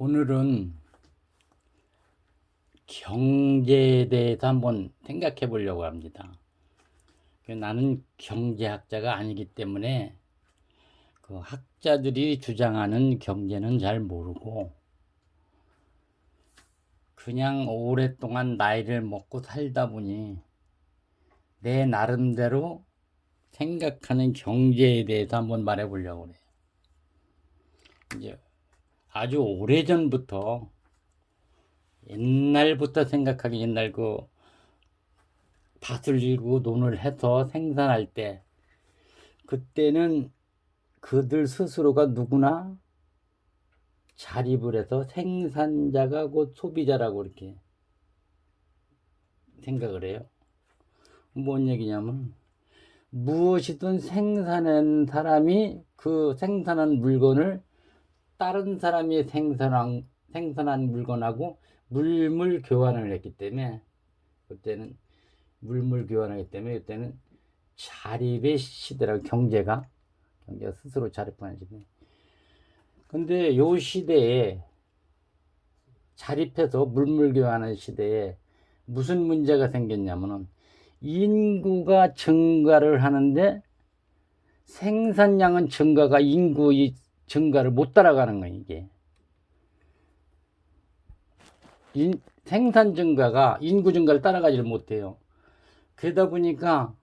오늘은 경제에 대해서 한번 생각해 보려고 합니다. 나는 경제학자가 아니기 때문에 그 학자들이 주장하는 경제는 잘 모르고 그냥 오랫동안 나이를 먹고 살다 보니 내 나름대로 생각하는 경제에 대해서 한번 말해 보려고 그래요. 이제 아주 오래전부터 옛날부터 생각하기 옛날 밭을 일고 논을 해서 생산할 때 그때는 그들 스스로가 누구나 자립을 해서 생산자가 곧 소비자라고 이렇게 생각을 해요. 뭔 얘기냐면 무엇이든 생산한 사람이 그 생산한 물건을 다른 사람이 생산한 물건하고 물물 교환을 했기 때문에 그때는 자립의 시대라고 경제가 스스로 자립하는 시대. 근데 요 시대에 자립해서 물물 교환하는 시대에 무슨 문제가 생겼냐면은 인구가 증가를 하는데 생산량은 증가가 인구의 증가를 못 따라가는 거예요. 이게 생산 증가가 인구 증가를 따라가지를 못해요. 그러다 보니까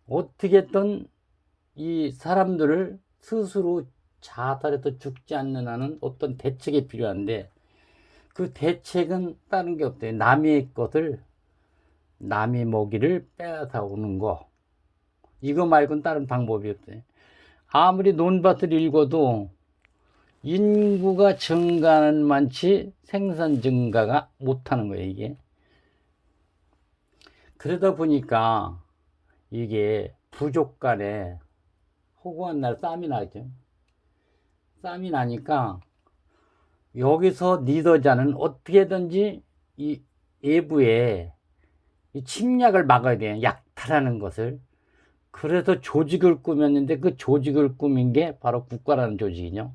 어떻게든 이 사람들을 스스로 자살해서 죽지 않는 한은 어떤 대책이 필요한데 그 대책은 다른 게 없대요. 남이 먹이를 빼앗아 오는 거. 이거 말고는 다른 방법이 없대요. 아무리 논밭을 일궈도 인구가 증가하는 많지 생산 증가가 못하는 거예요, 이게. 그러다 보니까 이게 부족 간에 허구한 날 싸움이 나죠. 싸움이 나니까 여기서 리더자는 어떻게든지 이 외부에 이 침략을 막아야 돼요. 약탈하는 것을. 그래서 조직을 꾸몄는데 그 조직을 꾸민 게 바로 국가라는 조직이죠.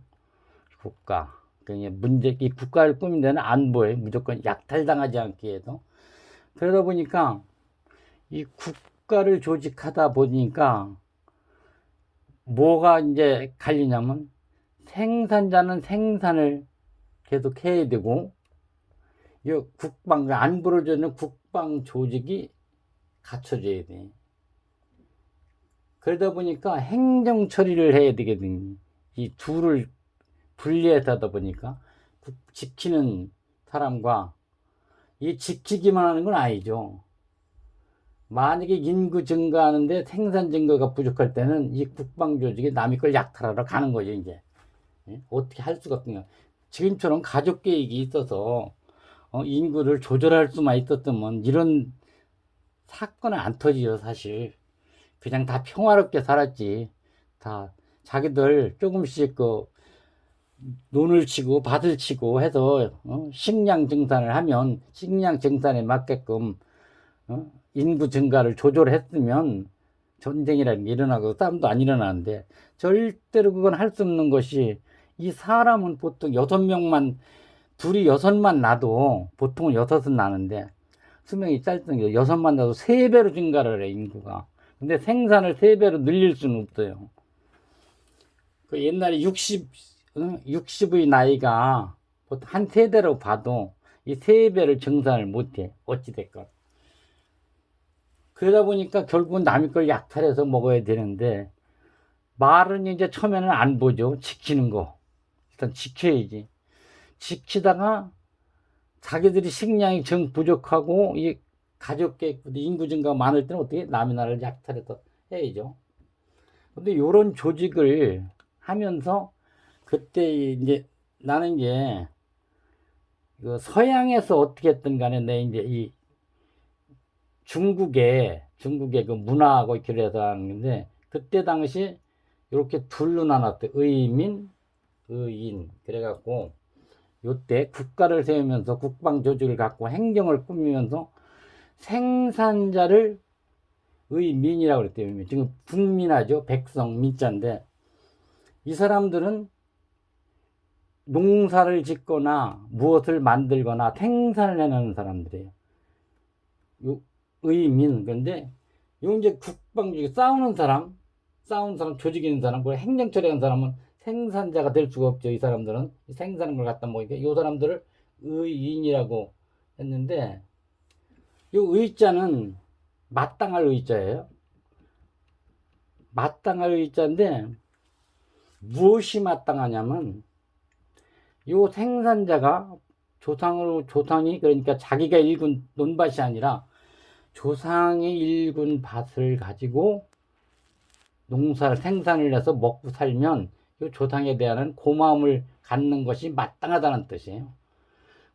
국가. 이 국가를 꾸민 데는 안보에 무조건 약탈당하지 않기 위해서. 그러다 보니까 이 국가를 조직하다 보니까 뭐가 이제 갈리냐면 생산자는 생산을 계속 해야 되고 이 안보를 주는 국방 조직이 갖춰져야 돼. 그러다 보니까 행정 처리를 해야 되거든요. 이 둘을 분리해서 하다 보니까 지키는 사람과 이 지키기만 하는 건 아니죠. 만약에 인구 증가하는데 생산 증가가 부족할 때는 이 국방 조직이 남의 걸 약탈하러 가는 거죠, 이제. 어떻게 할 수가 없으니까. 지금처럼 가족 계획이 있어서 인구를 조절할 수만 있었으면 이런 사건은 안 터지죠, 사실. 그냥 다 평화롭게 살았지. 다 자기들 조금씩 논을 치고 밭을 치고 해서 식량 증산을 하면 식량 증산에 맞게끔 인구 증가를 조절했으면 전쟁이라는 게 일어나고 싸움도 안 일어나는데 절대로 그건 할 수 없는 것이 이 사람은 보통 6명만 둘이 6만 나도 보통은 6은 나는데 수명이 짧던 게 6만 나도 3배로 증가를 해 인구가. 근데 생산을 3배로 늘릴 수는 없어요. 그 옛날에 60의 나이가 보통 한 세대로 봐도 이 3배를 증산을 못해. 어찌됐건. 그러다 보니까 결국은 남의 걸 약탈해서 먹어야 되는데 말은 이제 처음에는 안 보죠. 지키는 거. 일단 지켜야지. 지키다가 자기들이 식량이 부족하고 이 가족계 인구 증가가 많을 때는 어떻게 남의 나라를 약탈해서 해야죠. 근데 요런 조직을 하면서 그때 이제 나는 이제 서양에서 어떻게 했든 간에 내 이제 이 중국의 그 문화하고 이렇게 해서 하는 건데 그때 당시 이렇게 둘로 나눴대. 의민, 의인. 그래갖고 요때 국가를 세우면서 국방 조직을 갖고 행정을 꾸미면서 생산자를 의민이라고 그랬대요. 지금 국민하죠. 백성, 민자인데 이 사람들은 농사를 짓거나 무엇을 만들거나 생산을 해내는 사람들이에요. 요 의민. 그런데 요 이제 국방주의 싸우는 사람, 조직 있는 사람, 그 행정 처리하는 사람은 생산자가 될 수가 없죠. 이 사람들은 생산한 걸 갖다 먹으니까 이 사람들을 의인이라고 했는데, 요 의자는 마땅할 의자예요. 마땅할 의자인데 무엇이 마땅하냐면, 요 생산자가 조상이 그러니까 자기가 일군 논밭이 아니라 조상이 일군 밭을 가지고 농사를 생산을 해서 먹고 살면 이 조상에 대한 고마움을 갖는 것이 마땅하다는 뜻이에요.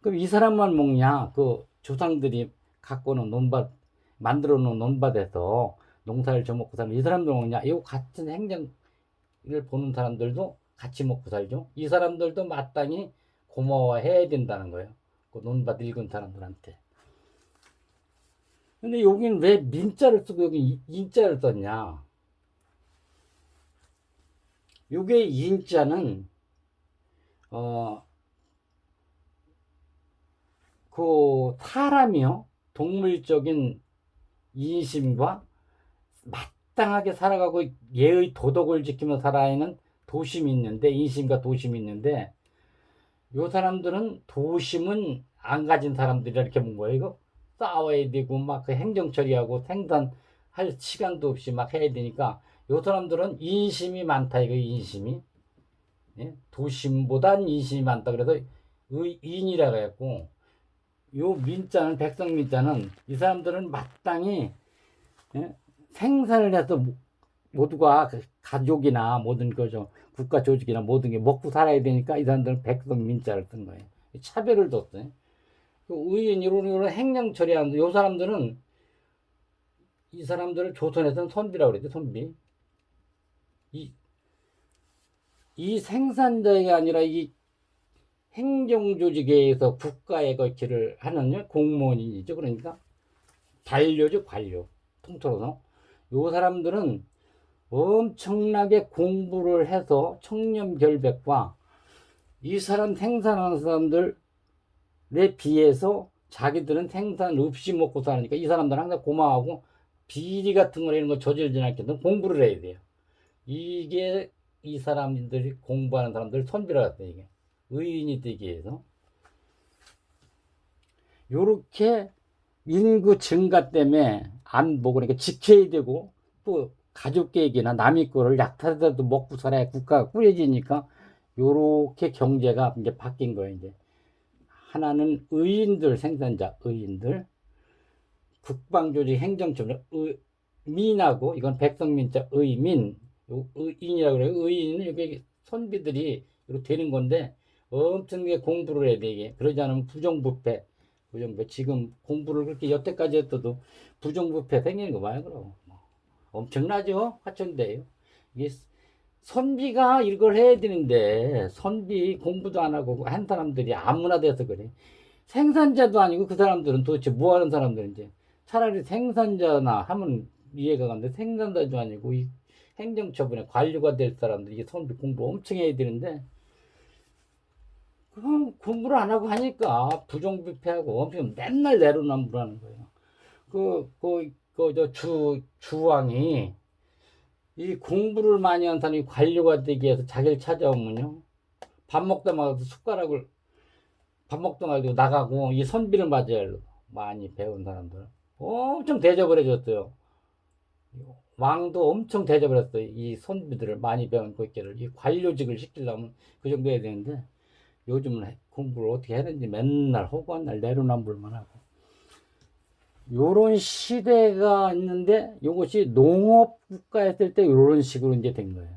그럼 이 사람만 먹냐? 그 조상들이 갖고 오는 논밭, 만들어 놓은 논밭에서 농사를 져먹고 살면 이 사람들 먹냐? 이 같은 행정을 보는 사람들도 같이 먹고 살죠. 이 사람들도 마땅히 고마워해야 된다는 거예요. 그 논밭 일군 사람들한테. 근데 여기는 왜 민자를 쓰고 여기 인자를 썼냐? 요게 인자는 그 사람이요, 동물적인 인심과 마땅하게 살아가고 예의 도덕을 지키며 살아야 하는 도심이 있는데, 인심과 도심이 있는데, 요 사람들은 도심은 안 가진 사람들이 이렇게 본 거예요. 이거 싸워야 되고 막 그 행정 처리하고 생산할 시간도 없이 막 해야 되니까 요 사람들은 인심이 많다. 이거 인심이, 예? 도심보단 인심이 많다. 그래서 의인이라고 했고, 요 민자는, 백성 민자는 이 사람들은 마땅히, 예? 생산을 해서 모두가 그 가족이나 모든 거죠, 국가 조직이나 모든 게 먹고 살아야 되니까 이 사람들은 백성 민자를 쓴 거예요. 차별을 뒀어요. 의인 이런 행령 처리하는 요 사람들은, 이 사람들을 조선에서는 선비라고 그랬죠. 선비. 이 생산자가 아니라 이 행정조직에 의해서 국가의 거치를 하는 공무원이죠. 그러니까 관료죠. 관료. 통틀어서 요 사람들은 엄청나게 공부를 해서 청렴결백과 이 사람 생산하는 사람들에 비해서 자기들은 생산 없이 먹고 사니까 이 사람들은 항상 고마워하고 비리 같은 거 이런 거 저지르지 않게끔 공부를 해야 돼요. 이게 이 사람들이 공부하는 사람들 선비라고 했어요. 이게 의인이 되기 위해서. 요렇게 인구 증가 때문에 안 보고, 그러니까 지켜야 되고, 또 가족 계획이나 남의 거를 약탈해서도 먹고 살아야 국가가 꾸려지니까 요렇게 경제가 이제 바뀐 거예요. 이제 하나는 의인들, 생산자 의인들, 국방조직 행정처럼 민하고, 이건 백성민자 의민, 의인이라고 그래요. 의인은 여기 선비들이 이렇게 되는 건데 엄청나게 공부를 해야 돼. 이게 그러지 않으면 부정부패. 지금 공부를 그렇게 여태까지 했어도 부정부패 생기는 거 봐요. 그럼 엄청나죠. 화천대요. 이게 선비가 이걸 해야 되는데 선비 공부도 안 하고 한 사람들이 아무나 돼서 그래. 생산자도 아니고 그 사람들은 도대체 뭐 하는 사람들인지. 차라리 생산자나 하면 이해가 가는데 생산자도 아니고 이 행정처분에 관료가 될 사람들이 이게 선비 공부 엄청 해야 되는데, 그럼 공부를 안 하고 하니까 부정부패하고 엄청 맨날 내로남불하는 거예요. 주왕이 이 공부를 많이 한 사람이 관료가 되기 위해서 자기를 찾아오면요, 밥 먹다마다 숟가락을, 밥 먹다마다 나가고 이 선비를 맞아요. 많이 배운 사람들 엄청 대접을 해줬어요. 왕도 엄청 대접을 했어요. 이 선비들을, 많이 배운 고있기를 이 관료직을 시키려면 그 정도 해야 되는데, 요즘은 공부를 어떻게 했는지 맨날 허구한 날 내로남불만 하고. 요런 시대가 있는데 요것이 농업국가였을 때 요런 식으로 이제 된 거예요.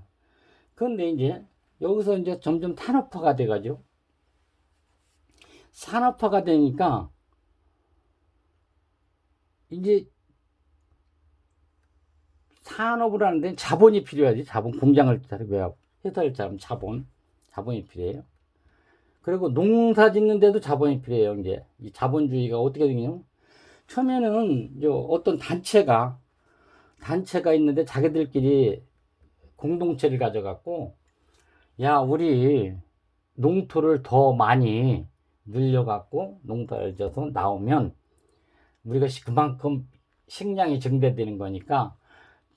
그런데 이제 여기서 이제 점점 산업화가 돼가지고, 산업화가 되니까 이제 산업을 하는데 자본이 필요하지. 자본, 공장을 차리고 회사를 차리면 자본이 필요해요. 그리고 농사 짓는데도 자본이 필요해요. 이제 이 자본주의가 어떻게 되냐면, 처음에는 이제 어떤 단체가 있는데 자기들끼리 공동체를 가져갖고, 야, 우리 농토를 더 많이 늘려갖고 농사를 져서 나오면 우리가 그만큼 식량이 증대되는 거니까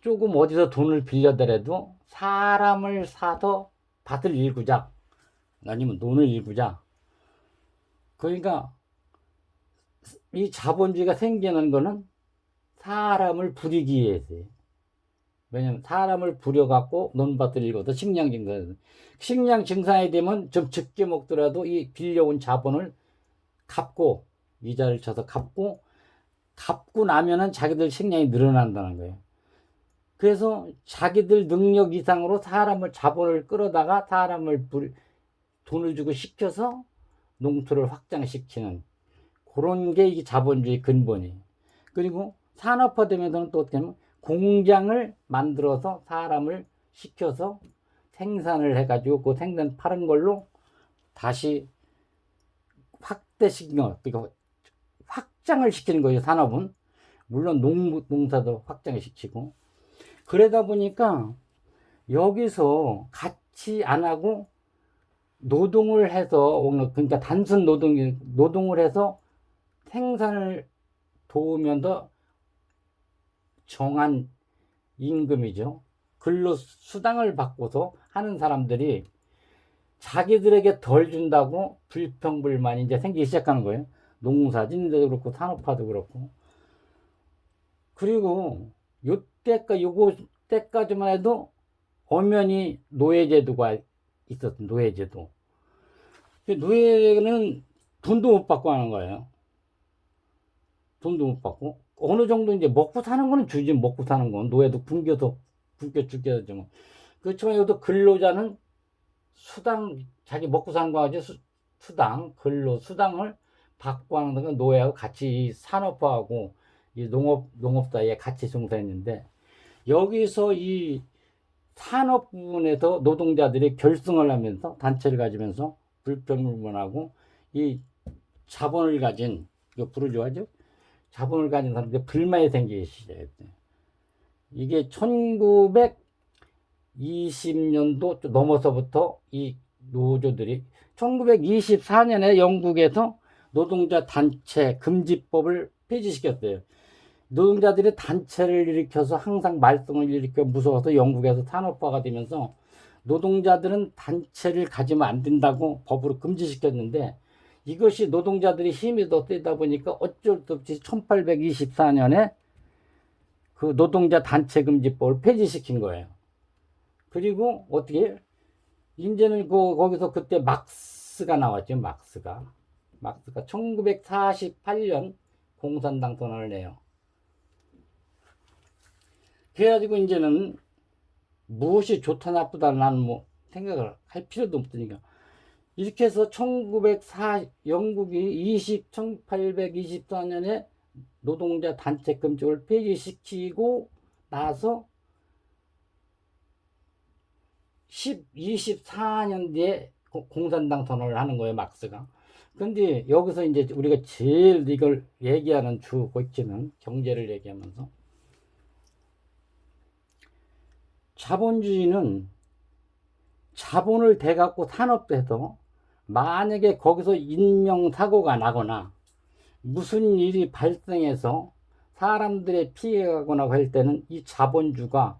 조금 어디서 돈을 빌려더라도 사람을 사서 밭을 일구자 아니면 논을 일구자. 그러니까 이 자본주의가 생기는 거는 사람을 부리기 위해서예요. 왜냐면 사람을 부려갖고 논밭을 일궈서 식량 증산. 식량 증산이 되면 좀 적게 먹더라도 이 빌려온 자본을 갚고 이자를 쳐서 갚고 나면은 자기들 식량이 늘어난다는 거예요. 그래서 자기들 능력 이상으로 사람을 자본을 끌어다가 사람을 돈을 주고 시켜서 농토를 확장시키는 그런 게 이게 자본주의 근본이에요. 그리고 산업화되면서는 또 어떻게 하면 공장을 만들어서 사람을 시켜서 생산을 해가지고 그 생산 파는 걸로 다시 확대시키는, 그러니까 확장을 시키는 거예요. 산업은 물론 농사도 확장을 시키고. 그러다 보니까 여기서 같이 안 하고 노동을 해서, 그러니까 단순 노동을 해서 생산을 도우면서 정한 임금이죠. 근로 수당을 받고서 하는 사람들이 자기들에게 덜 준다고 불평불만이 이제 생기기 시작하는 거예요. 농사 짓는데도 그렇고 산업화도 그렇고. 그리고 요거 때까지만 해도 엄연히 노예제도가 있었어. 노예제도. 노예는 돈도 못 받고 하는 거예요. 돈도 못 받고 어느 정도 이제 먹고 사는 거는 주지. 먹고 사는 건 노예도 굶겨 죽게 하죠. 뭐. 그렇지만 여기도 근로자는 수당, 자기 먹고 사는 거 가지고 수당, 근로 수당을 받고 하는 건 노예하고 같이 산업화하고 이 농업 사이에 같이 종사했는데, 여기서 이 산업 부분에서 노동자들이 결승을 하면서 단체를 가지면서 불평불만하고 이 자본을 가진, 이거 부르주아죠? 자본을 가진 사람들이 불만이 생기기 시작했어요. 이게 1920년도 넘어서부터 이 노조들이 1924년에 영국에서 노동자 단체 금지법을 폐지시켰어요. 노동자들이 단체를 일으켜서 항상 말썽을 일으켜 무서워서 영국에서 산업화가 되면서 노동자들은 단체를 가지면 안 된다고 법으로 금지시켰는데, 이것이 노동자들이 힘이 더 세다 보니까 어쩔 수 없이 1824년에 그 노동자 단체 금지법을 폐지시킨 거예요. 그리고 어떻게 이제는 거기서 그때 막스가 나왔죠. 막스가 1948년 공산당 선언을 내요. 그래가지고 이제는 무엇이 좋다 나쁘다 나는 뭐 생각을 할 필요도 없으니까 이렇게 해서 영국이 1824년에 노동자 단체 금지법을 폐지시키고 나서 24년 뒤에 공산당 선언을 하는 거예요, 막스가. 근데 여기서 이제 우리가 제일 이걸 얘기하는 주 고치는 경제를 얘기하면서, 자본주의는 자본을 대갖고 산업돼서 만약에 거기서 인명사고가 나거나 무슨 일이 발생해서 사람들의 피해가 가거나 할 때는 이 자본주가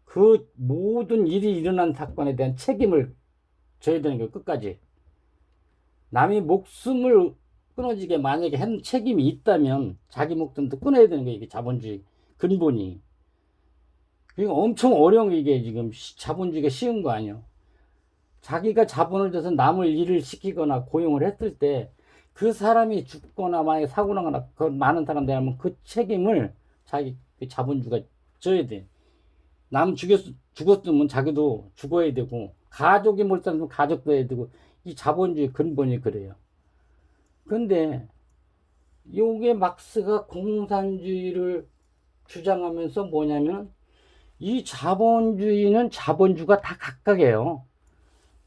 그 모든 일이 일어난 사건에 대한 책임을 져야 되는 거예요. 끝까지. 남의 목숨을 끊어지게 만약에 한 책임이 있다면 자기 목숨도 끊어야 되는 거예요. 이게 자본주의 근본이. 그러니까 엄청 어려운 게, 이게 지금 자본주의가 쉬운 거 아니에요. 자기가 자본을 줘서 남을 일을 시키거나 고용을 했을 때 그 사람이 죽거나 만약에 사고 나거나 그 많은 사람들이 하면 그 책임을 자기 자본주가 져야 돼. 남 죽었으면 자기도 죽어야 되고, 가족이 몰살하면 가족도 해야 되고, 이 자본주의 근본이 그래요. 근데 요게 막스가 공산주의를 주장하면서 뭐냐면, 이 자본주의는 자본주가 다 각각이에요.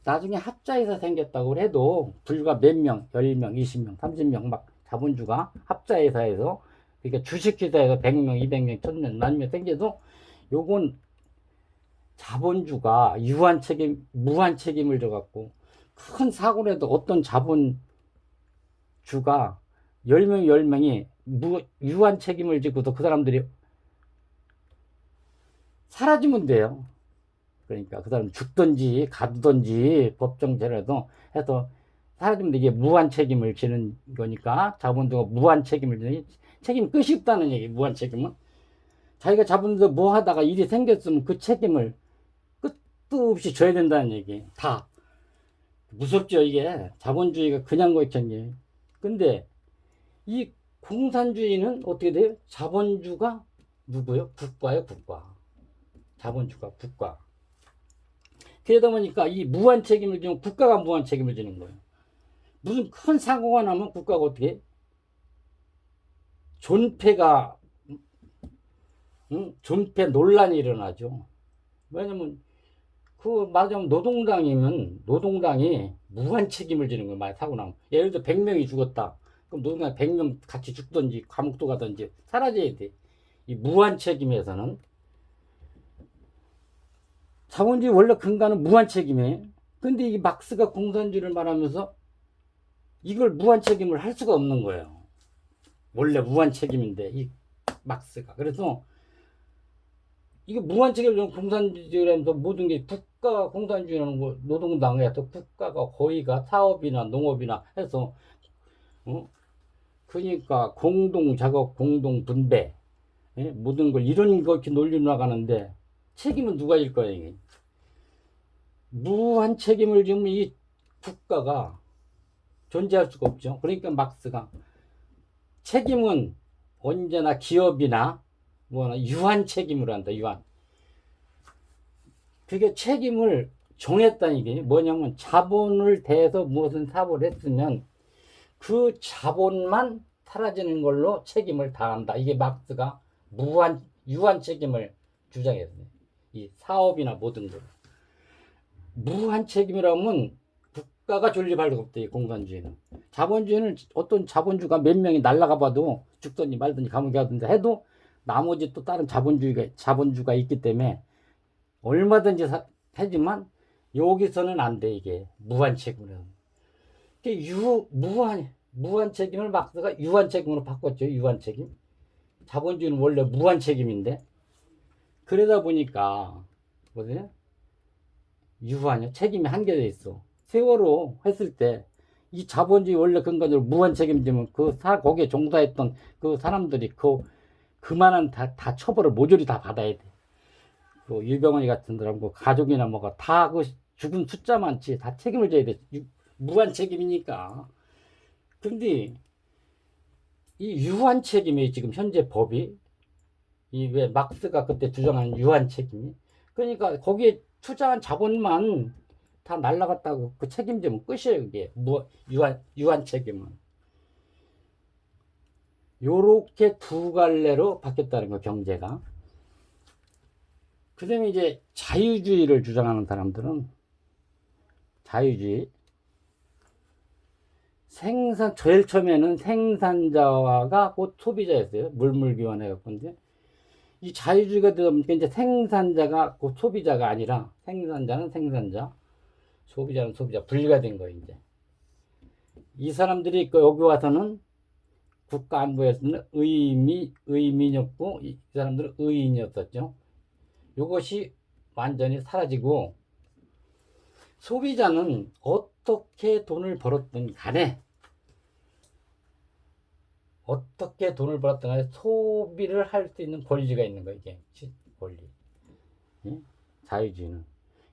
나중에 합자해서 생겼다고 해도 불과 몇 명, 10명, 20명, 30명 막 자본주가 합자해서 해서, 그러니까 주식회사에서 100명, 200명, 1000명, 10,000명 생겨도 요건 자본주가 무한 책임을 져갖고 큰 사고를 해도 어떤 자본주가 10명이 유한 책임을 지고도 그 사람들이 사라지면 돼요. 그러니까 그 사람 죽든지 가두든지 법정제라도 해서 사라지면 이게 무한 책임을 지는 거니까 자본주가 무한 책임을 지는 책임 끝이 없다는 얘기. 무한 책임은 자기가 자본주가 뭐 하다가 일이 생겼으면 그 책임을 끝도 없이 져야 된다는 얘기. 다 무섭죠 이게. 자본주의가 그냥 거있잖니. 근데 이 공산주의는 어떻게 돼요? 자본주가 누구요? 국가요, 국가. 자본주가 국가. 그러다 보니까 이 무한 책임을 지면 국가가 무한 책임을 지는 거예요. 무슨 큰 사고가 나면 국가가 어떻게 해? 존폐가 존폐 논란이 일어나죠. 왜냐면 말하자면 노동당이 무한 책임을 지는 거예요. 만약 사고 나면 예를 들어 100명이 죽었다. 그럼 노동당 100명 같이 죽든지 감옥도 가든지 사라져야 돼. 이 무한 책임에서는 자본주의 원래 근간은 무한 책임이에요. 근데 이 막스가 공산주의를 말하면서 이걸 무한 책임을 할 수가 없는 거예요. 원래 무한 책임인데 이 막스가. 그래서 이거 무한 책임을 공산주의라면서 모든 게 국가 공산주의라는 거 노동당에 또 국가가 거의가 사업이나 농업이나 해서 그러니까 공동 작업 공동 분배 모든 걸 이런 거 이렇게 논리로 나가는데 책임은 누가 질 거예요? 이게? 무한 책임을 지면 이 국가가 존재할 수가 없죠. 그러니까 막스가 책임은 언제나 기업이나 뭐나 유한 책임으로 한다. 유한. 그게 책임을 정했다는 게 뭐냐면 자본을 대해서 무엇은 사고를 했으면 그 자본만 사라지는 걸로 책임을 다한다. 이게 막스가 유한 책임을 주장했어요. 이 사업이나 모든 것. 무한 책임이라면 국가가 존립할 수가 없다. 이 공산주의는. 자본주의는 어떤 자본주가 몇 명이 날아가 봐도 죽든지 말든지 감옥에 가든지 해도 나머지 또 다른 자본주가 있기 때문에 얼마든지 하지만 여기서는 안 돼. 이게 무한 책임은. 무한 책임을 막스가 유한 책임으로 바꿨죠. 유한 책임. 자본주의는 원래 무한 책임인데 그러다 보니까 뭐지? 유한이요. 책임이 한계돼 있어. 세월호 했을 때 이 자본주의 원래 근간으로 무한 책임지면 거기에 종사했던 그 사람들이 그만한 다 처벌을 모조리 다 받아야 돼. 유병헌이 같은 사람, 가족이나 뭐가 다 죽은 숫자 많지 다 책임을 져야 돼. 무한 책임이니까. 근데 이 유한 책임이 지금 현재 법이 왜 막스가 그때 주장한 유한 책임이 그러니까 거기에 투자한 자본만 다 날라갔다고 그 책임지면 끝이에요. 그게 유한 책임은. 요렇게 두 갈래로 바뀌었다는 거 경제가. 그 다음에 이제 자유주의를 주장하는 사람들은 자유주의 제일 처음에는 생산자가 곧 소비자였어요. 물물교환해갖고. 이 자유주의가 되다 보니까 이제 생산자가 곧 소비자가 아니라 생산자는 생산자, 소비자는 소비자, 분리가 된 거예요, 이제. 이 사람들이 여기 와서는 국가 안보에서는 의민이었고, 이 사람들은 의인이었었죠. 이것이 완전히 사라지고, 소비자는 어떻게 돈을 벌었든 간에 소비를 할 수 있는 권리가 있는 거예요. 이게 권리. 자유주의는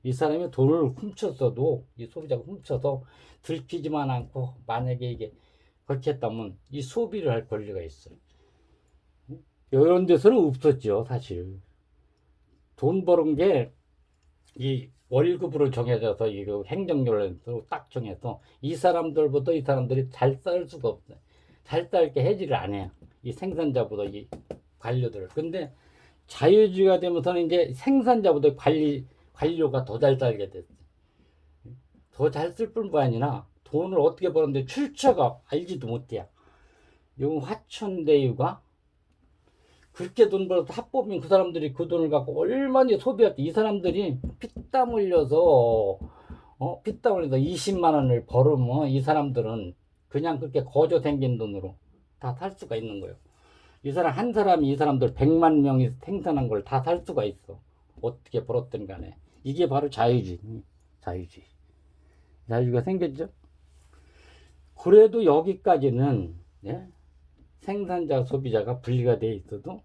이 사람이 돈을 훔쳤어도 이 소비자가 훔쳐서 들키지만 않고 만약에 이게 그렇게 했다면 이 소비를 할 권리가 있어요. 이런 데서는 없었죠. 사실 돈 버는 게 이 월급으로 정해져서 이거 행정결론으로 딱 정해서 이 사람들보다 이 사람들이 잘 살 수가 없어요. 잘 살게 해지를 안 해요. 이 생산자보다 이 관료들을. 근데 자유주의가 되면서는 이제 생산자보다 관료가 더 잘 살게 됐어요. 더 잘 쓸 뿐만 아니라 돈을 어떻게 버는데 출처가 알지도 못해요. 요 화천대유가 그렇게 돈 벌어서 합법인 그 사람들이 그 돈을 갖고 얼마나 소비할지. 이 사람들이 피땀 흘려서 피땀 흘려서 20만 원을 벌으면 이 사람들은 그냥 그렇게 거저 생긴 돈으로 다 살 수가 있는 거예요. 이 사람 한 사람이 이 사람들 100만 명이 생산한 걸 다 살 수가 있어. 어떻게 벌었든 간에. 이게 바로 자유주의. 자유주의. 자유가 생겼죠. 그래도 여기까지는 예? 생산자 소비자가 분리가 돼 있어도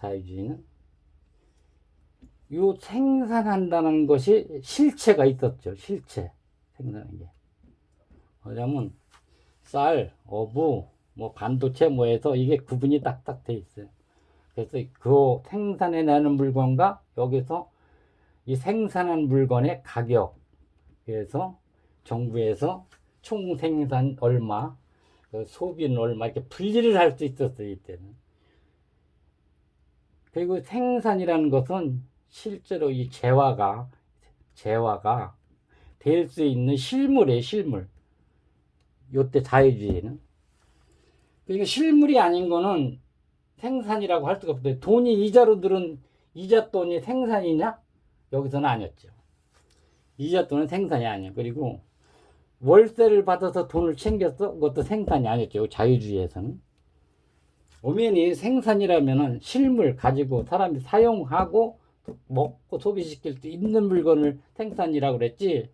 자유주의는 요 생산한다는 것이 실체가 있었죠. 실체 생산하는 게 뭐냐면 쌀, 어부, 뭐 반도체 뭐 해서 이게 구분이 딱딱 돼 있어요. 그래서 그 생산해내는 물건과 여기서 이 생산한 물건의 가격, 그래서 정부에서 총 생산 얼마, 소비는 얼마 이렇게 분리를 할 수 있었어요 이때는. 그리고 생산이라는 것은 실제로 이 재화가 될 수 있는 실물이에요, 실물. 요때 자유주의는. 그러니까 실물이 아닌 거는 생산이라고 할 수가 없어요. 돈이 이자로 들은 이자 돈이 생산이냐? 여기서는 아니었죠. 이자 돈은 생산이 아니야. 그리고 월세를 받아서 돈을 챙겼어? 그것도 생산이 아니었죠. 자유주의에서는. 엄연히 생산이라면은 실물 가지고 사람이 사용하고 먹고 소비시킬 수 있는 물건을 생산이라고 그랬지.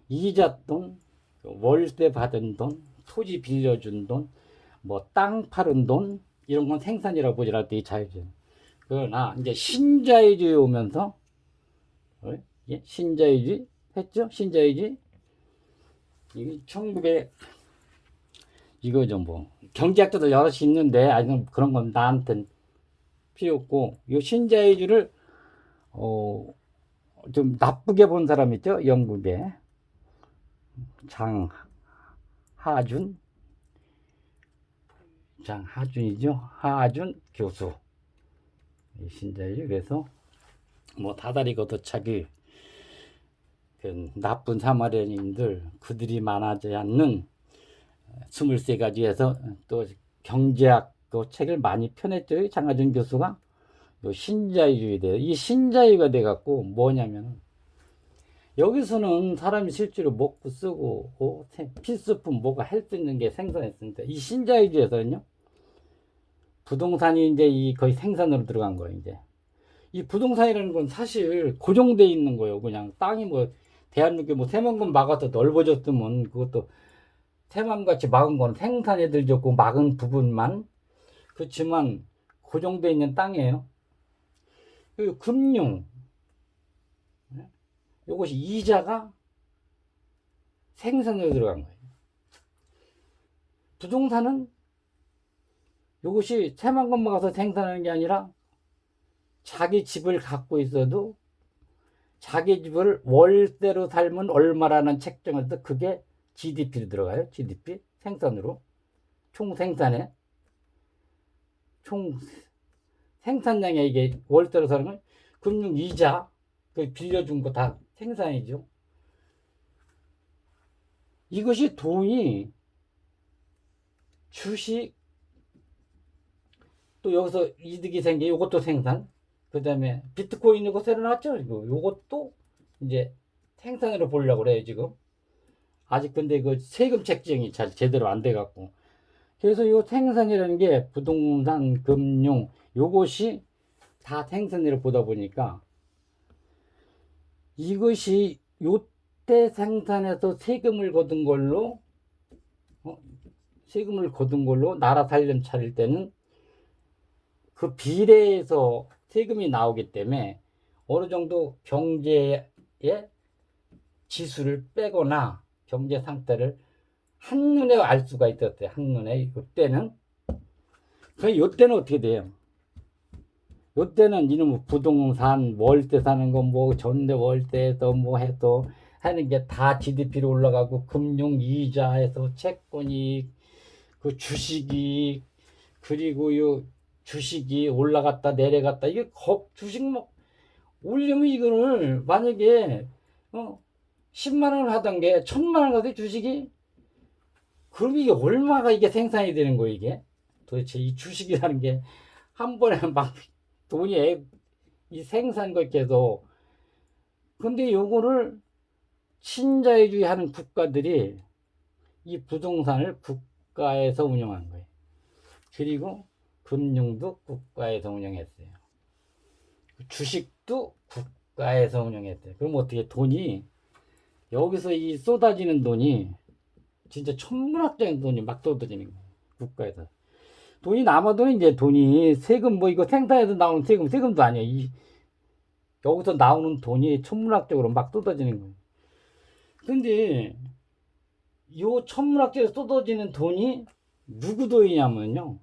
이자 돈, 월세 받은 돈, 토지 빌려준 돈, 뭐 땅 파는 돈 이런 건 생산이라고 보지 않을 때 이 자유주의. 그러나 이제 신자유주의 오면서 신자유주의 했죠? 신자유주의 이게 1900 이거죠 뭐 경제학자도 여럿이 있는데 아직 그런 건 나한텐 필요 없고 이 신자유주의를 좀 나쁘게 본 사람 있죠? 영국에 장하준이죠. 하준 교수 신자유주의. 그래서 뭐 다다리 걷어차기 그 나쁜 사마리아인들 그들이 많아지 않는 23가지에서 또 경제학 그 책을 많이 펴냈죠. 장하준 교수가 요 신자유주의에 대해 이 신자유가 돼 갖고 뭐냐면 여기서는 사람이 실제로 먹고 쓰고 필수품 뭐가 할 수 있는 게 생산했으니까 이 신자유주의에서는요 부동산이 이제 이 거의 생산으로 들어간 거예요. 이제 이 부동산이라는 건 사실 고정돼 있는 거예요. 그냥 땅이 뭐 대한민국에 뭐 새만금 막아서 넓어졌으면 그것도 새만같이 막은 거는 생산에 들졌고 막은 부분만 그렇지만 고정돼 있는 땅이에요. 그리고 금융 이것이 이자가 생산으로 들어간 거예요. 부동산은 이것이 새만금 막아서 생산하는 게 아니라 자기 집을 갖고 있어도 자기 집을 월세로 살면 얼마라는 책정을 해서 그게 GDP로 들어가요. GDP 생산으로 총 생산에 총 생산량에 이게 월세로 사는 건 금융 이자 그 빌려준 거 다 생산이죠. 이것이 돈이 주식 또 여기서 이득이 생겨 이것도 생산 그 다음에 비트코인 이거 새로 나왔죠. 이것도 이제 생산으로 보려고 그래요 지금. 아직 근데 그 세금 책정이 잘 제대로 안 돼 갖고 그래서 이 생산이라는 게 부동산 금융 요것이 다 생산으로 보다 보니까 이것이 요때 생산해서 세금을 거둔 걸로 나라 살림 차릴 때는 그 비례해서 세금이 나오기 때문에 어느 정도 경제의 지수를 빼거나 경제 상태를 한눈에 알 수가 있었어요. 한눈에. 이때는 어떻게 돼요? 이때는 이놈 부동산 월세 사는 거 뭐 전세 월세에서 뭐 해도 하는 게 다 GDP로 올라가고 금융 이자에서 채권이 그 주식이 그리고 요 주식이 올라갔다 내려갔다 이게 주식 뭐 올리면 이거를 만약에 10만 원 하던 게 1000만 원 가서 주식이 그럼 이게 얼마가 이게 생산이 되는 거예요 이게 도대체 이 주식이라는 게 한 번에 막 돈이 이 생산국에서 근데 요거를 신자유주의 하는 국가들이 이 부동산을 국가에서 운영한 거예요. 그리고 금융도 국가에서 운영했어요. 주식도 국가에서 운영했어요. 그럼 어떻게 돈이 여기서 이 쏟아지는 돈이 진짜 천문학적인 돈이 막 쏟아지는 거예요. 국가에서. 돈이 남아도는 이제 돈이 세금 뭐 이거 생산해서 나오는 세금도 아니에요. 여기서 나오는 돈이 천문학적으로 막 쏟아지는 거예요. 근데 요 천문학적으로 쏟아지는 돈이 누구 돈이냐면요.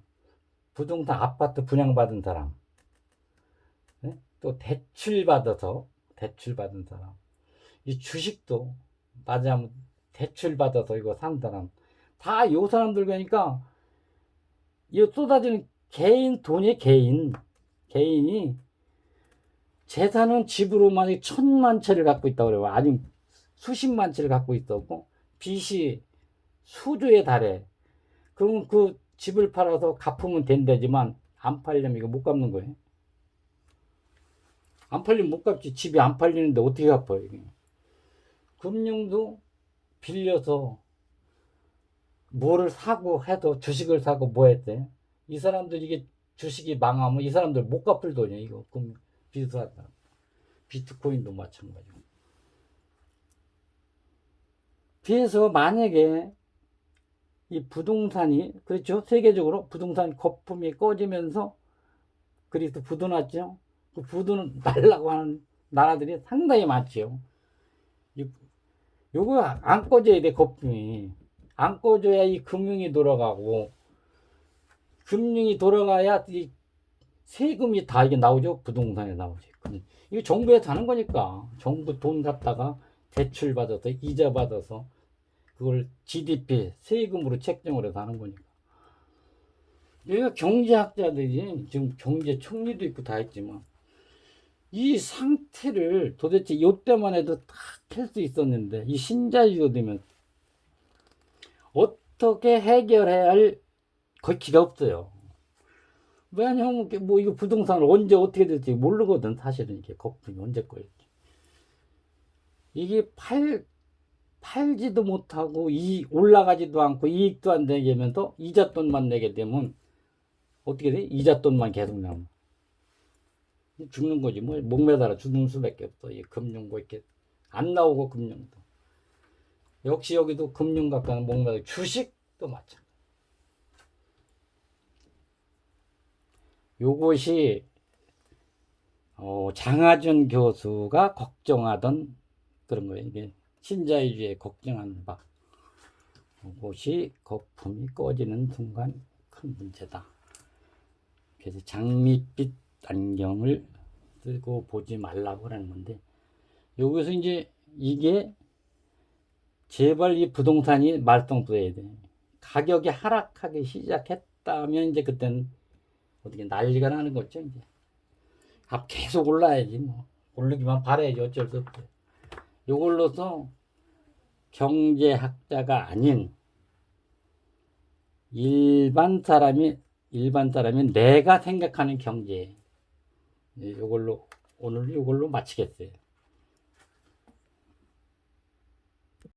부동산 아파트 분양받은 사람. 네? 또 대출받은 사람. 이 주식도 맞아면 대출받아서 이거 산 사람. 다 요 사람들 거니까 이 쏟아지는 개인 돈이 개인이 재산은 집으로 만약 1,000만 채를 갖고 있다고 그래요. 아니면 수십만 채를 갖고 있었고 빚이 수조에 달해. 그럼 그 집을 팔아서 갚으면 된다지만 안 팔려면 이거 못 갚는 거예요. 안 팔리면 못 갚지. 집이 안 팔리는데 어떻게 갚아요? 이게. 금융도 빌려서 뭐를 사고 해도 주식을 사고 뭐 했대? 이 사람들 이게 주식이 망하면 이 사람들 못 갚을 돈이야 이거. 그럼 비슷하다. 비트코인도 마찬가지고. 그래서 만약에 이 부동산이 그렇죠 세계적으로 부동산 거품이 꺼지면서 그리고 부도났죠. 그 부도는 날라고 하는 나라들이 상당히 많죠. 요거 안 꺼져야 돼 거품이. 안 꺼져야 이 금융이 돌아가고 금융이 돌아가야 이 세금이 다 이게 나오죠. 부동산에 나오지. 이거 정부에서 하는 거니까 정부 돈 갖다가 대출 받아서 이자 받아서 그걸 GDP 세금으로 책정을 해서 하는 거니까. 여기가 경제학자들이 지금 경제 총리도 있고 다 했지만 이 상태를 도대체 이때만 해도 다 캘 수 있었는데 이 신자유가 되면 어떻게 해결해야 할 거의 기가 없어요. 왜냐하면 뭐 이거 부동산을 언제 어떻게 될지 모르거든. 사실은 이게 거품이 언제 거일지. 이게 팔지도 못하고 올라가지도 않고 이익도 안 되게 하면서 이자 돈만 내게 되면 어떻게 돼? 이자 돈만 계속 나오면 죽는 거지. 뭐 목매달아 죽는 수밖에 없어. 이 금융고 이렇게 안 나오고 금융도 역시 여기도 금융 갖고는 목매달아 주식도 마찬가지. 요것이 장하준 교수가 걱정하던 그런 거예요. 이게 신자유주의에 걱정하는 바. 이것이 거품이 꺼지는 순간 큰 문제다. 그래서 장밋빛 안경을 쓰고 보지 말라고 하는 건데 여기서 이제 이게 제발 이 부동산이 말썽돼야 돼. 가격이 하락하기 시작했다면 이제 그때는 어떻게 난리가 나는 거죠. 이제 계속 올라야지 뭐. 오르기만 바라야지 어쩔 수 없대. 요걸로서 경제학자가 아닌 일반 사람이 내가 생각하는 경제 요걸로 오늘 요걸로 마치겠어요.